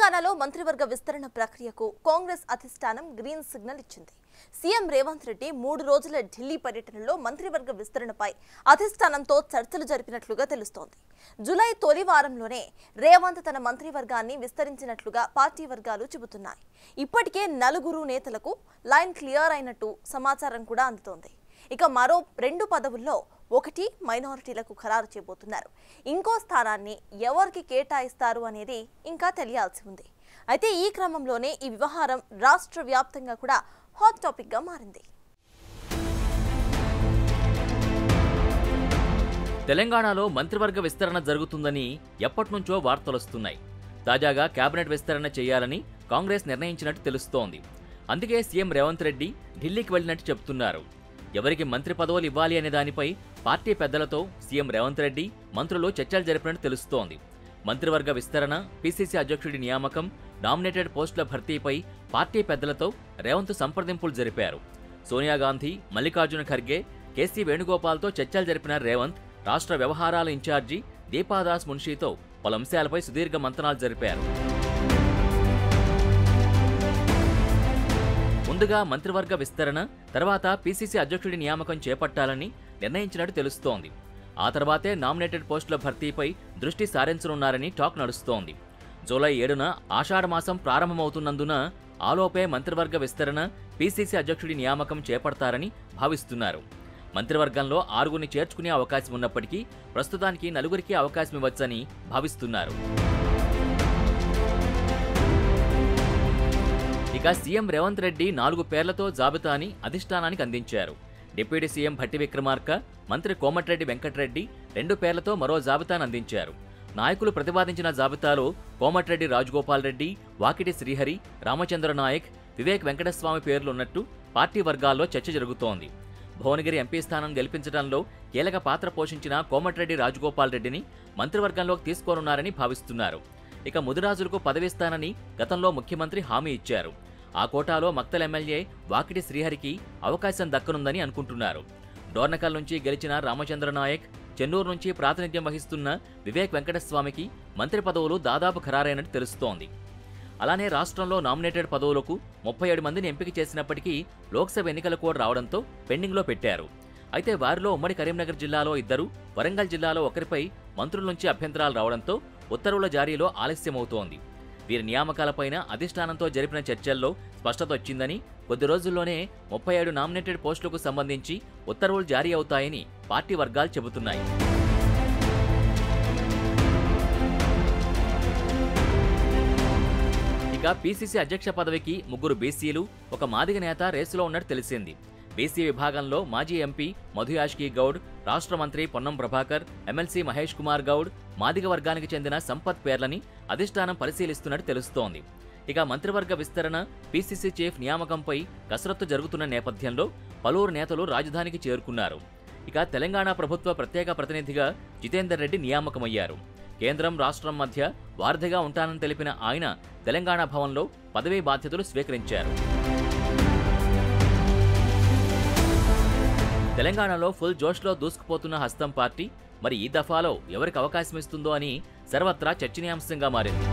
తెలంగాణలో మంత్రివర్గ విస్తరణ ప్రక్రియకు కాంగ్రెస్ అధిష్టానం గ్రీన్ సిగ్నల్ ఇచ్చింది. సీఎం రేవంత్ రెడ్డి 3 రోజుల ఢిల్లీ పర్యటనలో మంత్రివర్గ విస్తరణపై అధిష్టానంతో చర్చలు జరిపినట్లుగా తెలుస్తోంది. జూలై తొలి వారంలోనే రేవంత్ తన మంత్రివర్గాన్ని విస్తరించినట్లుగా పార్టీ వర్గాలు చెబుతున్నాయి. ఇప్పటికే 4 నేతలకు లైన్ క్లియర్ అయినట్టు సమాచారం కూడా అందుతోంది. ఇక మరో 2 పదవుల్లో ఒకటి మైనారిటీలకు ఖరారు చేయబోతున్నారు. ఇంకో స్థానాన్ని ఎవరికి కేటాయిస్తారు అనేది ఇంకా తెలియాల్సి ఉంది. అయితే ఈ క్రమంలోనే ఈ వ్యవహారం రాష్ట్ర వ్యాప్తంగా కూడా హాట్ టాపిక్ గా మారింది. తెలంగాణలో మంత్రివర్గ విస్తరణ జరుగుతుందని ఎప్పటినుంచో వార్తలొస్తున్నాయి. తాజాగా కేబినెట్ విస్తరణ చేయాలని కాంగ్రెస్ నిర్ణయించినట్టు తెలుస్తోంది. అందుకే సీఎం రేవంత్ రెడ్డి ఢిల్లీకి వెళ్లినట్టు చెబుతున్నారు. ఎవరికి మంత్రి పదవులు ఇవ్వాలి అనే దానిపై పార్టీ పెద్దలతో సీఎం రేవంత్ రెడ్డి మంత్రులు చర్చలు జరిపినట్టు తెలుస్తోంది. మంత్రివర్గ విస్తరణ, పీసీసీ అధ్యక్షుడి నియామకం, నామినేటెడ్ పోస్టుల భర్తీపై పార్టీ పెద్దలతో రేవంత్ సంప్రదింపులు జరిపారు. సోనియా గాంధీ, మల్లికార్జున ఖర్గే, కేసీ వేణుగోపాల్తో చర్చలు జరిపిన రేవంత్ రాష్ట్ర వ్యవహారాల ఇన్ఛార్జి దీపాదాస్ మున్షీతో పలు అంశాలపై సుదీర్ఘ మంతనాలు జరిపారు. ముందుగా మంత్రివర్గ విస్తరణ, తర్వాత పీసీసీ అధ్యక్షుడి నియామకం చేపట్టాలని నిర్ణయించినట్టు తెలుస్తోంది. ఆ తర్వాతే నామినేటెడ్ పోస్టుల భర్తీపై దృష్టి సారించనున్నారని టాక్ నడుస్తోంది. జూలై 7న ఆషాఢమాసం ప్రారంభమవుతున్నందున ఆలోపే మంత్రివర్గ విస్తరణ, పీసీసీ అధ్యక్షుడి నియామకం చేపడతారని భావిస్తున్నారు. మంత్రివర్గంలో 6గురిని చేర్చుకునే అవకాశం ఉన్నప్పటికీ ప్రస్తుతానికి 4కి అవకాశం ఇవ్వచ్చని భావిస్తున్నారు. ఇక సీఎం రేవంత్ రెడ్డి 4 పేర్లతో జాబితాని అధిష్టానానికి అందించారు. డిప్యూటీ సీఎం భట్టి విక్రమార్క, మంత్రి కోమటిరెడ్డి వెంకటరెడ్డి 2 పేర్లతో మరో జాబితాను అందించారు. నాయకులు ప్రతిపాదించిన జాబితాలో కోమటిరెడ్డి రాజగోపాల్ రెడ్డి, వాకిటి శ్రీహరి, రామచంద్ర నాయక్, వివేక్ వెంకటస్వామి పేర్లున్నట్టు పార్టీ వర్గాల్లో చర్చ జరుగుతోంది. భువనగిరి ఎంపీ స్థానం గెలిపించడంలో కీలక పాత్ర పోషించిన కోమటిరెడ్డి రాజగోపాల్ రెడ్డిని మంత్రివర్గంలోకి తీసుకోనున్నారని భావిస్తున్నారు. ఇక ముదిరాజులకు పదవిస్తానని గతంలో ముఖ్యమంత్రి హామీ ఇచ్చారు. ఆ కోటాలో మక్తల్ ఎమ్మెల్యే వాకిటి శ్రీహరికి అవకాశం దక్కనుందని అనుకుంటున్నారు. డోర్నకల్ నుంచి గెలిచిన రామచంద్ర నాయక్, చెన్నూరు నుంచి ప్రాతినిధ్యం వహిస్తున్న వివేక్ వెంకటస్వామికి మంత్రి పదవులు దాదాపు ఖరారైనట్టు తెలుస్తోంది. అలానే రాష్ట్రంలో నామినేటెడ్ పదవులకు 37 మందిని ఎంపిక చేసినప్పటికీ లోక్సభ ఎన్నికల కోడ్ రావడంతో పెండింగ్లో పెట్టారు. అయితే వారిలో ఉమ్మడి కరీంనగర్ జిల్లాలో 2, వరంగల్ జిల్లాలో 1పై మంత్రుల నుంచి అభ్యంతరాలు రావడంతో ఉత్తర్వుల జారీలో ఆలస్యమవుతోంది. వీరి నియామకాలపైన అధిష్టానంతో జరిపిన చర్చల్లో స్పష్టత వచ్చిందని, కొద్ది రోజుల్లోనే 37 నామినేటెడ్ పోస్టులకు సంబంధించి ఉత్తర్వులు జారీ అవుతాయని పార్టీ వర్గాలు చెబుతున్నాయి. ఇక పీసీసీ అధ్యక్ష పదవికి 3 బీసీలు, 1 మాదిగ నేత రేసులో ఉన్నట్టు తెలిసింది. బీసీ విభాగంలో మాజీ ఎంపీ మధుయాష్కి గౌడ్, రాష్ట్ర మంత్రి పొన్నం ప్రభాకర్, ఎమ్మెల్సీ మహేష్ కుమార్ గౌడ్, మాదిగ వర్గానికి చెందిన సంపత్ పేర్లని అధిష్టానం పరిశీలిస్తున్నట్టు తెలుస్తోంది. ఇక మంత్రివర్గ విస్తరణ, పీసీసీ చీఫ్ నియామకంపై కసరత్తు జరుగుతున్న నేపథ్యంలో పలువురు నేతలు రాజధానికి చేరుకున్నారు. ఇక తెలంగాణ ప్రభుత్వ ప్రత్యేక ప్రతినిధిగా జితేందర్ రెడ్డి నియామకమయ్యారు. కేంద్రం, రాష్ట్రం మధ్య వారధిగా ఉంటానని తెలిపిన ఆయన తెలంగాణ భవన్లో పదవీ బాధ్యతలు స్వీకరించారు. తెలంగాణలో ఫుల్ జోష్లో దూసుకుపోతున్న హస్తం పార్టీ మరి ఈ దఫాలో ఎవరికి అవకాశం ఇస్తుందో అని సర్వత్రా చర్చనీయాంశంగా మారింది.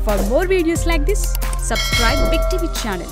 For more videos like this, subscribe Big TV channel.